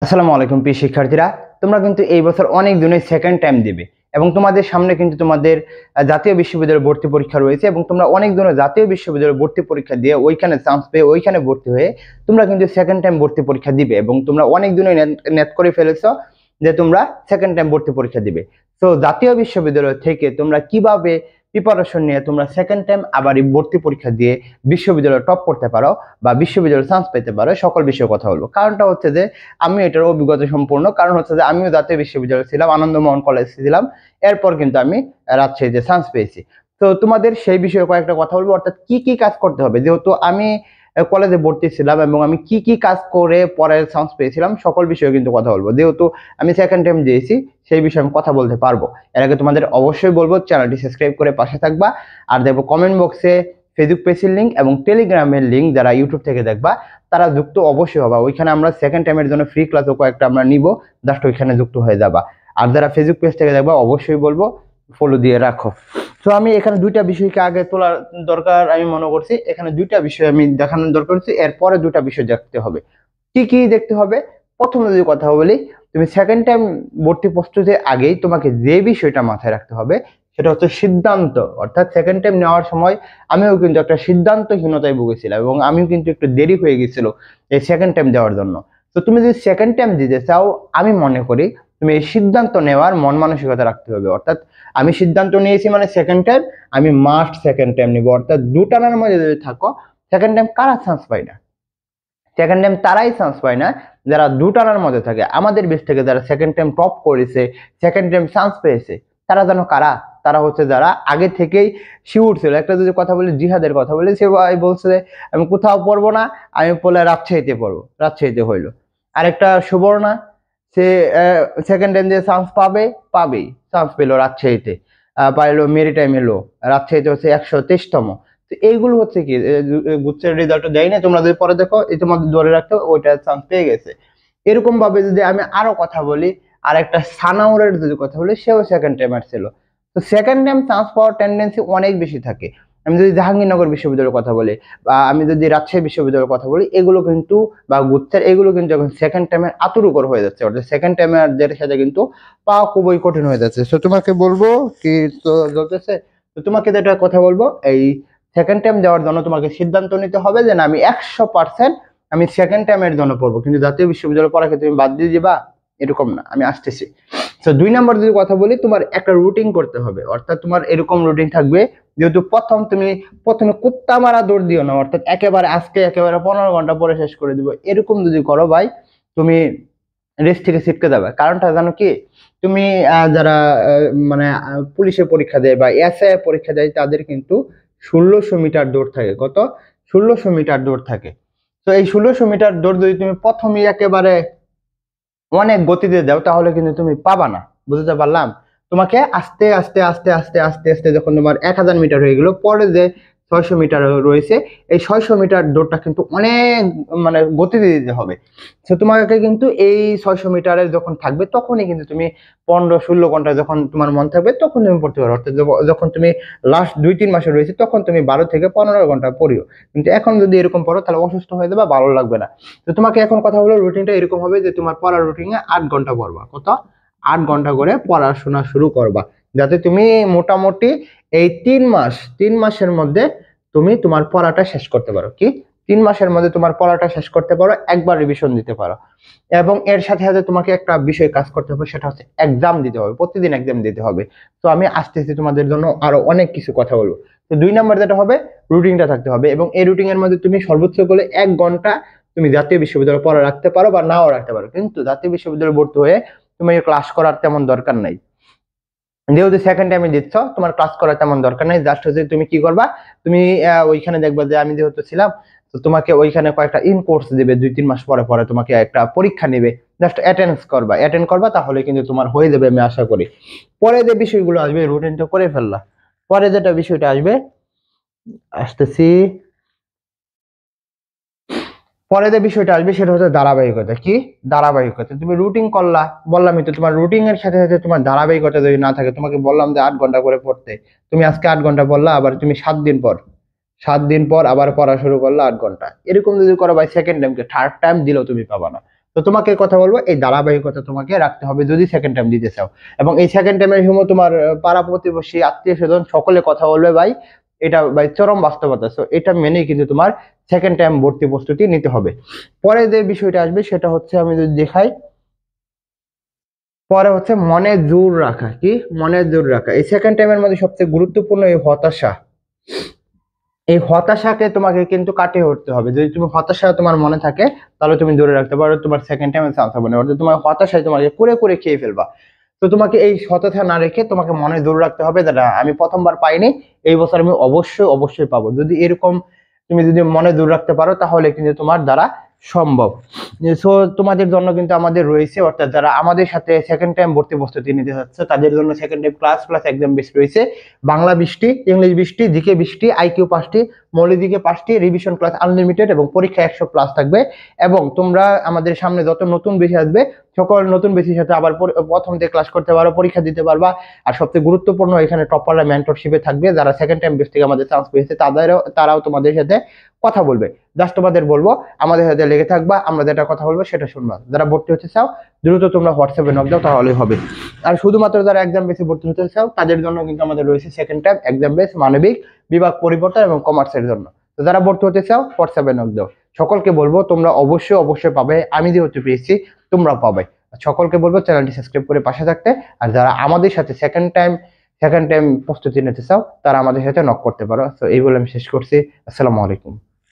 আসসালামু আলাইকুম প্রিয় শিক্ষার্থীরা, তোমরা কিন্তু এই বছর অনেক দিনই সেকেন্ড টাইম দিবে এবং তোমাদের সামনে কিন্তু তোমাদের জাতীয় বিশ্ববিদ্যালয় ভর্তি পরীক্ষা রয়েছে এবং তোমরা অনেক দিনই জাতীয় বিশ্ববিদ্যালয় ভর্তি পরীক্ষা দিয়ে ওইখানে চান্স পেয়ে ওইখানে ভর্তি হয়ে তোমরা কিন্তু সেকেন্ড টাইম ভর্তি পরীক্ষা দিবে এবং তোমরা অনেক দিনই নেট করে ফেলেছো যে তোমরা সেকেন্ড টাইম ভর্তি পরীক্ষা দিবে। তো জাতীয় বিশ্ববিদ্যালয় থেকে তোমরা কিভাবে প্রিপারেশন নিয়ে তোমরা সেকেন্ড টাইম আবার এই ভর্তি পরীক্ষা দিয়ে বিশ্ববিদ্যালয়ে টপ করতে পারো বা বিশ্ববিদ্যালয়ে চান্স পেতে পারো, সকল বিষয়ে কথা বলবো। কারণটা হচ্ছে যে আমি এটার অভিজ্ঞতা সম্পূর্ণ, কারণ হচ্ছে যে আমিও জাতীয় বিশ্ববিদ্যালয়ে ছিলাম, আনন্দমোহন কলেজে ছিলাম, এরপর কিন্তু আমি রাজশাহীতে চান্স পেয়েছি। তো তোমাদের সেই বিষয়ে কয়েকটা কথা বলবো, অর্থাৎ কি কি কাজ করতে হবে। যেহেতু আমি কলেজে ভর্তি ছিলাম এবং আমি কি কি কাজ করে পরে চান্স পেয়েছিলাম সকল বিষয়ে কিন্তু কথা বলবো। যেহেতু আমি সেকেন্ড টাইম দিয়েছি সেই বিষয়ে আমি কথা বলতে পারবো। এর আগে তোমাদের অবশ্যই বলবো চ্যানেলটি সাবস্ক্রাইব করে পাশে থাকবা, আর দেখবো কমেন্ট বক্সে ফেসবুক পেজের লিঙ্ক এবং টেলিগ্রামের লিঙ্ক, যারা ইউটিউব থেকে দেখবা তারা যুক্ত অবশ্যই হবা। ওইখানে আমরা সেকেন্ড টাইমের জন্য ফ্রি ক্লাসও কয়েকটা আমরা নিব, জাস্ট ওইখানে যুক্ত হয়ে যাবা। আর যারা ফেসবুক পেজ থেকে দেখবা অবশ্যই বলবো ফলো দিয়ে রাখো। তো আমি এখানে দুইটা বিষয়কে আগে তোলার দরকার আমি মনে করছি, এখানে দুইটা বিষয় আমি দেখানোর দরকার হচ্ছে, এরপরে দুটা বিষয় দেখতে হবে। কি কি দেখতে হবে? প্রথমে যদি কথা বলি, তুমি সেকেন্ড টাইম ভর্তি প্রস্তুতির আগেই তোমাকে যে বিষয়টা মাথায় রাখতে হবে সেটা হচ্ছে সিদ্ধান্ত। অর্থাৎ সেকেন্ড টাইম নেওয়ার সময় আমিও কিন্তু একটা সিদ্ধান্তহীনতায় ভুগেছিলাম এবং আমিও কিন্তু একটু দেরি হয়ে গেছিল এই সেকেন্ড টাইম দেওয়ার জন্য। তো তুমি যদি সেকেন্ড টাইম দিতে চাও, আমি মনে করি তুমি এই সিদ্ধান্ত নেওয়ার মন মানসিকতা রাখতে হবে। অর্থাৎ আমি সিদ্ধান্ত নিয়েছি মানে সেকেন্ড টাইম আমি মাস্ট সেকেন্ড টাইম নিব। অর্থাৎ দুটানার মধ্যে যদি থাকো, সেকেন্ড টাইম কারা চান্স পায় না? সেকেন্ড টাইম তারাই চান্স পায় না যারা দুটানার মধ্যে থাকে। আমাদের বেশ থেকে যারা সেকেন্ড টাইম টপ করেছে, সেকেন্ড টাইম চান্স পেয়েছে, তারা যেন কারা? তারা হচ্ছে যারা আগে থেকেই শিওর ছিল। একটা যদি কথা বলি, জিহাদের কথা বলি, সে ভাই বলছে আমি কোথাও পড়বো না, আমি বলে রাজশাহীতে পড়বো, রাজশাহীতে হইলো। আরেকটা সুবর্ণা, সে সেকেন্ড টাইম যে চান্স পাবেই, চান্স পেলো রাজশাহীতে, পাইলো মেরিটাইম এলো, রাজশাহীতে হচ্ছে 123তম। তো এইগুলো হচ্ছে কি গুচ্ছের রেজাল্ট দেয় না, তোমরা যদি পরে দেখো এই তোমাদের ধরে রাখতে ওইটা চান্স পেয়ে গেছে। এরকম ভাবে যদি আমি আরো কথা বলি, আর একটা সানাউরের যদি কথা বলি, সেও সেকেন্ড টাইমার ছিল। তো সেকেন্ড টাইম চান্স পাওয়ার টেন্ডেন্সি অনেক বেশি থাকে। আমি যদি জাহাঙ্গীরনগর বিশ্ববিদ্যালয়ের কথা বলি বা আমি যদি রাজশাহী বিশ্ববিদ্যালয়ের কথা বলি, এগুলো কিন্তু বা গুচ্ছের এগুলো কিন্তু এখন সেকেন্ড টাইমের আতুর হয়ে যাচ্ছে। অর্থাৎ সেকেন্ড টাইমের সাথে কিন্তু পাওয়া খুবই কঠিন হয়ে যাচ্ছে। তো তোমাকে বলবো কি, তো চলতেছে, তো তোমাকে যেটা কথা বলবো, এই সেকেন্ড টাইম দেওয়ার জন্য তোমাকে সিদ্ধান্ত নিতে হবে যে না, আমি 100% আমি সেকেন্ড টাইমের জন্য পড়বো, কিন্তু জাতীয় বিশ্ববিদ্যালয় পড়াকে তুমি বাদ দিয়ে দিবা এরকম না, আমি আসতেছি। তো 2 নম্বর যদি কথা বলি, তোমার একটা রুটিন করতে হবে। অর্থাৎ তোমার এরকম রুটিন থাকবে, যেহেতু তুমি প্রথমে কুত্তা মারা দৌড় দিও না। অর্থাৎ একেবারে আজকে একেবারে 15 ঘন্টা পরে শেষ করে দিব, এরকম যদি করো ভাই, তুমি রেস থেকে ছিটকে যাবে। কারণটা জানো কি? তুমি যারা মানে পুলিশের পরীক্ষা দেয় বা এসআই পরীক্ষা দেয়, তাদের কিন্তু 1600 মিটার দৌড় থাকে। কত? 1600 মিটার দৌড় থাকে। তো এই 1600 মিটার দৌড় যদি তুমি প্রথমেই একেবারে অনেক গতিতে দাও, তাহলে কিন্তু তুমি পাবা না। বুঝতে পারলাম? তোমাকে আস্তে আস্তে আস্তে আস্তে আস্তে আস্তে যখন তোমার 1000 মিটার হয়ে গেল, পরে যে 600 মিটার রয়েছে, এই 600 মিটার দৌড়টা কিন্তু অনেক মানে গতিতে দিতে হবে। তো তোমাকে কিন্তু এই 600 মিটারে যখন থাকবে, তখনই কিন্তু তুমি 15-16 ঘন্টা যখন তোমার মন থাকবে তখন তুমি পড়তে পারো। অর্থাৎ যখন তুমি লাস্ট 2-3 মাসে রয়েছে, তখন তুমি 12 থেকে 15 ঘন্টা পড়িও। কিন্তু এখন যদি এরকম পড়ো তাহলে অসুস্থ হয়ে যাবে, ভালো লাগবে না। তো তোমাকে এখন কথা হলো, রুটিনটা এরকম হবে যে তোমার পড়ার রুটিনে 8 ঘন্টা পড়বা। কত? 8 ঘন্টা করে পড়াশোনা শুরু করবা, যাতে তুমি মোটামুটি এই 3 মাসের মধ্যে তুমি তোমার পড়াটা শেষ করতে পারো। কি? 3 মাসের মধ্যে তোমার পড়াটা শেষ করতে পারো, একবার রিভিশন দিতে পারো। এবং এর সাথে সাথে তোমাকে একটা বিষয় কাজ করতে হবে, সেটা হচ্ছে এক্সাম দিতে হবে, প্রতিদিন এক্সাম দিতে হবে। তো আমি আসতেছি তোমাদের জন্য আরো অনেক কিছু কথা বলবো। তো 2 নম্বর যেটা হবে, রুটিনটা থাকতে হবে এবং এই রুটিনের মধ্যে তুমি সর্বোচ্চ করে 1 ঘন্টা তুমি জাতীয় বিশ্ববিদ্যালয়ে পড়া রাখতে পারো বা নাও রাখতে পারো, কিন্তু জাতীয় বিশ্ববিদ্যালয়ে ভর্তি হয়ে তুমি ক্লাস করার তেমন দরকার নাই। যেহেতু সেকেন্ড টাইমে দিচ্ছ, তোমার ক্লাস করার তেমন দরকার নাই। জাস্ট হচ্ছে তুমি কি করবা, তুমি ওইখানে দেখবা যে আমি যেহেতু ছিলাম, তো তোমাকে ওইখানে কয়েকটা ইন কোর্স দিবে, 2-3 মাস পরে পরে তোমাকে একটা পরীক্ষা নেবে, জাস্ট অ্যাটেন্ড করবা, তাহলে কিন্তু তোমার হয়ে যাবে আমি আশা করি। পরে যে বিষয়গুলো আসবে, রুটিনটা করে ফেললা, পরে যেটা বিষয়টা আসবে, আসতেছি, পরে যে বিষয়টা আসবে সেটা হচ্ছে ধারাবাহিকতা। কি? ধারাবাহিকতা। তুমি রুটিন করলা, বললামই তো, তোমার রুটিন এর সাথে সাথে তোমার ধারাবাহিকতা যদি না থাকে, তোমাকে বললাম যে 8 ঘন্টা করে পড়তে, তুমি আজকে 8 ঘন্টা পড়লা, আবার তুমি 7 দিন পর আবার পড়া শুরু করলা 8 ঘন্টা, এরকম যদি করো ভাই, সেকেন্ড টাইমকে থার্ড টাইম দিলেও তুমি পাবা না। তো তোমাকে কথা বলবো, এই ধারাবাহিকতা তোমাকে রাখতে হবে যদি সেকেন্ড টাইম দিতে চাও। এবং এই সেকেন্ড টাইমের সময় তোমার পাড়া প্রতিবেশী আত্মীয় স্বজন সকলে কথা বলবে ভাই, এটা ভাই চরম বাস্তবতা। সো এটা মেনেই কিন্তু তোমার সেকেন্ড টাইম ভর্তি প্রস্তুতি নিতে হবে। পরে যে বিষয়টা আসবে সেটা হচ্ছে, আমি যদি দেখাই, পরে হচ্ছে মনে জোর রাখা। কি মনে জোর রাখা? এই সেকেন্ড টাইমের মধ্যে সবচেয়ে গুরুত্বপূর্ণ এই হতাশা। এই হতাশাকে তোমাকে কিন্তু কাটিয়ে উঠতে হবে। যদি তুমি হতাশা তোমার মনে থাকে, তাহলে তুমি ধরে রাখতে পারো তোমার সেকেন্ড টাইমে চান্স হবে না। অর্থাৎ তোমার হতাশায় তোমাকে কুরে কুরে খেয়ে ফেলবা। তো তোমাকে এই হতাশা না রেখে তোমাকে মনে জোর রাখতে হবে, দাদা আমি প্রথমবার পাইনি, এই বছর আমি অবশ্যই অবশ্যই পাবো। যদি এরকম তুমি যদি মনে জোর রাখতে পারো, তাহলে কিন্তু তোমার দ্বারা সম্ভব। সো তোমাদের জন্য কিন্তু আমাদের রয়েছে, অর্থাৎ যারা আমাদের সাথে সেকেন্ড টাইম ভর্তি প্রস্তুতি নিতে যাচ্ছে তাদের জন্য second time class plus exam base রয়েছে। বাংলা 20টি, ইংলিশ 20টি, জিকে 20টি, আইকিউ 5টি, মৌলিক 5টি, রিভিশন ক্লাস আনলিমিটেড এবং পরীক্ষা 100 প্লাস থাকবে। এবং তোমরা আমাদের সামনে যত নতুন বেশি আসবে, সকল নতুন বেশির সাথে আবার প্রথম থেকে ক্লাস করতে পারো, পরীক্ষা দিতে পারবা। আর সবচেয়ে গুরুত্বপূর্ণ, এখানে টপাররা মেন্টরশিপে থাকবে, যারা সেকেন্ড টাইম বেস থেকে আমাদের চান্স পেয়েছে তারাও তোমাদের সাথে কথা বলবে। জাস্ট তোমাদের বলবো আমাদের সাথে লেগে থাকবা, আমরা যেটা কথা বলবো সেটা শুনবা। যারা ভর্তি হতে চাও দ্রুত তোমরা হোয়াটসঅ্যাপে নক দাও, তাহলেই হবে। আর শুধুমাত্র যারা এক্সাম বেসে ভর্তি হতে চাও তাদের জন্য কিন্তু আমাদের রয়েছে সেকেন্ড টাইম এক্সাম বেস মানবিক বিভাগ পরিবর্তন এবং কমার্সের জন্য। তো যারা ভর্তি হতে চাও হোয়াটসঅ্যাপে নক দাও। সকলকে বলবো তোমরা অবশ্যই অবশ্যই পাবে, আমি যেহেতু পেয়েছি তোমরা পাবে। সকলকে বলবো চ্যানেলটি সাবস্ক্রাইব করে পাশে থাকতে। আর যারা আমাদের সাথে সেকেন্ড টাইম প্রস্তুতি নিতে চাও তারা আমাদের সাথে নক করতে পারো। তো এই বলে আমি শেষ করছি। আসসালামু আলাইকুম।